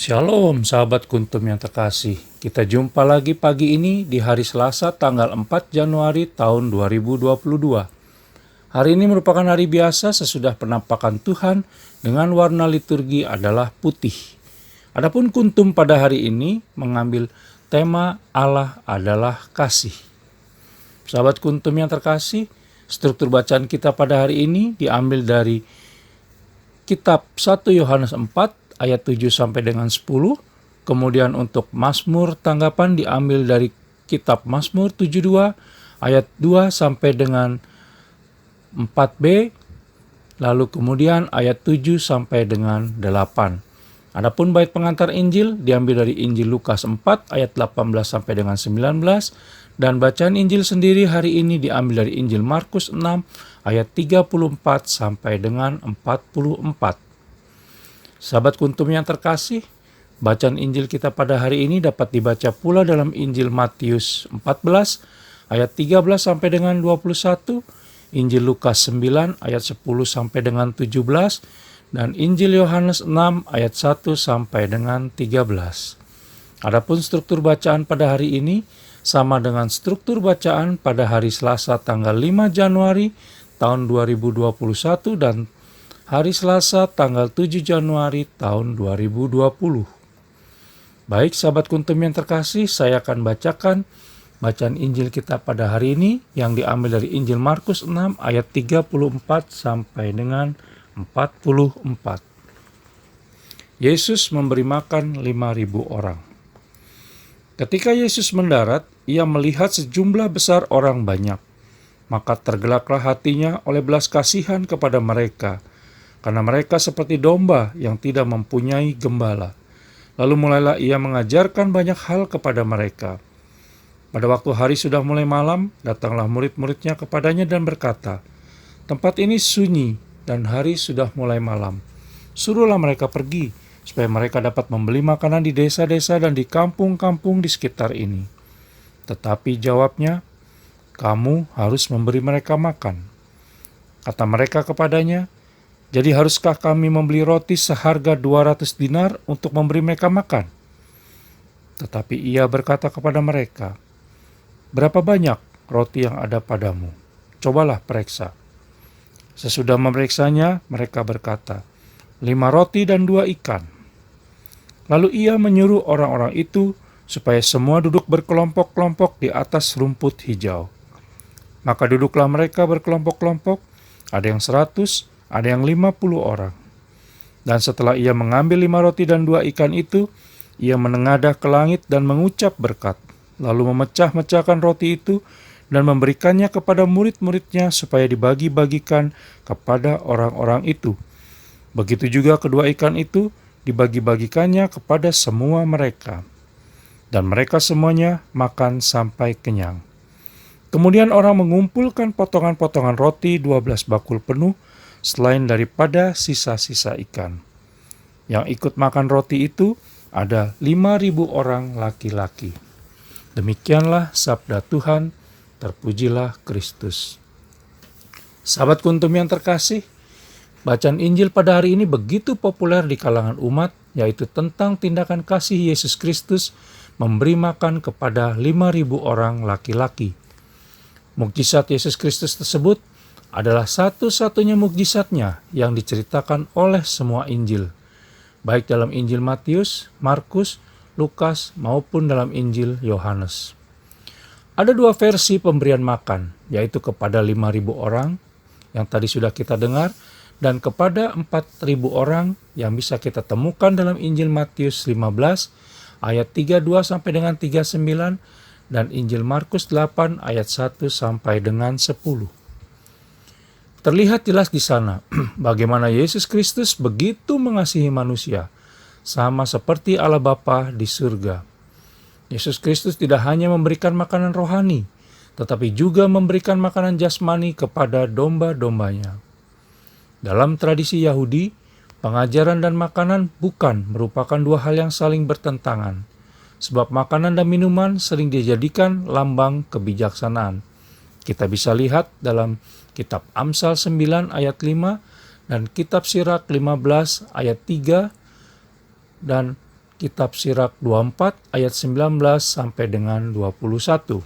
Shalom sahabat Kuntum yang terkasih. Kita jumpa lagi pagi ini di hari Selasa tanggal 4 Januari tahun 2022. Hari ini merupakan hari biasa sesudah penampakan Tuhan dengan warna liturgi adalah putih. Adapun Kuntum pada hari ini mengambil tema Allah adalah kasih. Sahabat Kuntum yang terkasih, struktur bacaan kita pada hari ini diambil dari kitab 1 Yohanes 4 ayat 7 sampai dengan 10. Kemudian untuk Mazmur tanggapan diambil dari kitab Mazmur 72 ayat 2 sampai dengan 4b. Lalu kemudian ayat 7 sampai dengan 8. Adapun bait pengantar Injil diambil dari Injil Lukas 4 ayat 18 sampai dengan 19. Dan bacaan Injil sendiri hari ini diambil dari Injil Markus 6 ayat 34 sampai dengan 44. Sahabat Kuntum yang terkasih, bacaan Injil kita pada hari ini dapat dibaca pula dalam Injil Matius 14 ayat 13 sampai dengan 21, Injil Lukas 9 ayat 10 sampai dengan 17, dan Injil Yohanes 6 ayat 1 sampai dengan 13. Adapun struktur bacaan pada hari ini sama dengan struktur bacaan pada hari Selasa tanggal 5 Januari tahun 2021 dan hari Selasa tanggal 7 Januari tahun 2020. Baik sahabat Kuntum yang terkasih, saya akan bacakan bacaan Injil kita pada hari ini yang diambil dari Injil Markus 6 ayat 34 sampai dengan 44. Yesus memberi makan 5.000 orang. Ketika Yesus mendarat, ia melihat sejumlah besar orang banyak. Maka tergelaklah hatinya oleh belas kasihan kepada mereka, karena mereka seperti domba yang tidak mempunyai gembala. Lalu mulailah ia mengajarkan banyak hal kepada mereka. Pada waktu hari sudah mulai malam, datanglah murid-muridnya kepadanya dan berkata, "Tempat ini sunyi dan hari sudah mulai malam. Suruhlah mereka pergi, supaya mereka dapat membeli makanan di desa-desa dan di kampung-kampung di sekitar ini." Tetapi jawabnya, "Kamu harus memberi mereka makan." Kata mereka kepadanya, "Jadi haruskah kami membeli roti seharga 200 dinar untuk memberi mereka makan?" Tetapi ia berkata kepada mereka, "Berapa banyak roti yang ada padamu? Cobalah periksa." Sesudah memeriksanya, mereka berkata, 5 roti dan 2 ikan. Lalu ia menyuruh orang-orang itu supaya semua duduk berkelompok-kelompok di atas rumput hijau. Maka duduklah mereka berkelompok-kelompok, ada yang 100, ada yang 50 orang. Dan setelah ia mengambil 5 roti dan 2 ikan itu, ia menengadah ke langit dan mengucap berkat, lalu memecah-mecahkan roti itu dan memberikannya kepada murid-muridnya supaya dibagi-bagikan kepada orang-orang itu. Begitu juga kedua ikan itu dibagi-bagikannya kepada semua mereka. Dan mereka semuanya makan sampai kenyang. Kemudian orang mengumpulkan potongan-potongan roti 12 bakul penuh, selain daripada sisa-sisa ikan. Yang ikut makan roti itu ada 5.000 orang laki-laki. Demikianlah sabda Tuhan, terpujilah Kristus. Sahabat Kuntum yang terkasih, bacaan Injil pada hari ini begitu populer di kalangan umat, yaitu tentang tindakan kasih Yesus Kristus memberi makan kepada 5.000 orang laki-laki. Mukjizat Yesus Kristus tersebut adalah satu-satunya mukjizatnya yang diceritakan oleh semua Injil, baik dalam Injil Matius, Markus, Lukas, maupun dalam Injil Yohanes. Ada 2 versi pemberian makan, yaitu kepada 5.000 orang yang tadi sudah kita dengar, dan kepada 4.000 orang yang bisa kita temukan dalam Injil Matius 15 ayat 32 sampai dengan 39 dan Injil Markus 8 ayat 1 sampai dengan 10. Terlihat jelas di sana bagaimana Yesus Kristus begitu mengasihi manusia, sama seperti Allah Bapa di surga. Yesus Kristus tidak hanya memberikan makanan rohani, tetapi juga memberikan makanan jasmani kepada domba-dombanya. Dalam tradisi Yahudi, pengajaran dan makanan bukan merupakan 2 hal yang saling bertentangan, sebab makanan dan minuman sering dijadikan lambang kebijaksanaan. Kita bisa lihat dalam kitab Amsal 9 ayat 5 dan kitab Sirak 15 ayat 3 dan Kitab Sirak 24 ayat 19 sampai dengan 21.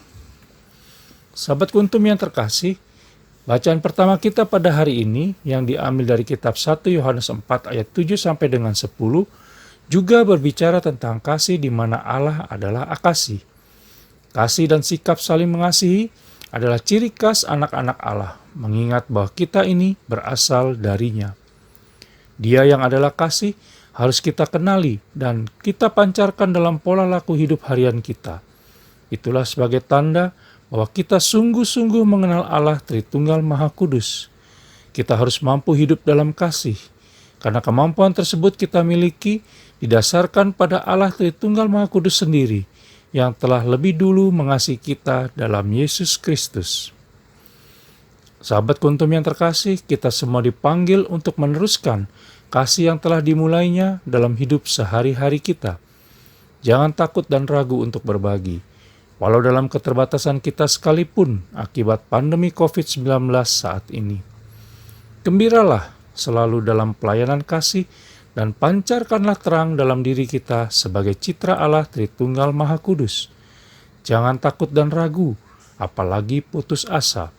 Sahabat Kuntum yang terkasih, bacaan pertama kita pada hari ini yang diambil dari kitab 1 Yohanes 4 ayat 7 sampai dengan 10 juga berbicara tentang kasih di mana Allah adalah akasih. Kasih dan sikap saling mengasihi adalah ciri khas anak-anak Allah, mengingat bahwa kita ini berasal darinya. Dia yang adalah kasih harus kita kenali dan kita pancarkan dalam pola laku hidup harian kita. Itulah sebagai tanda bahwa kita sungguh-sungguh mengenal Allah Tritunggal Maha Kudus. Kita harus mampu hidup dalam kasih, karena kemampuan tersebut kita miliki didasarkan pada Allah Tritunggal Maha Kudus sendiri, yang telah lebih dulu mengasihi kita dalam Yesus Kristus. Sahabat Kuntum yang terkasih, kita semua dipanggil untuk meneruskan kasih yang telah dimulainya dalam hidup sehari-hari kita. Jangan takut dan ragu untuk berbagi. Walau dalam keterbatasan kita sekalipun akibat pandemi COVID-19 saat ini. Gembiralah selalu dalam pelayanan kasih dan pancarkanlah terang dalam diri kita sebagai citra Allah Tritunggal Maha Kudus. Jangan takut dan ragu, apalagi putus asa.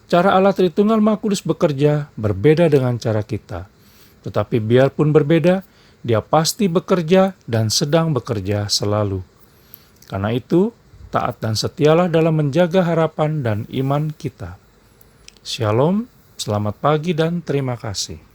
Cara Allah Tritunggal Maha Kudus bekerja berbeda dengan cara kita. Tetapi biarpun berbeda, Dia pasti bekerja dan sedang bekerja selalu. Karena itu, taat dan setialah dalam menjaga harapan dan iman kita. Shalom, selamat pagi dan terima kasih.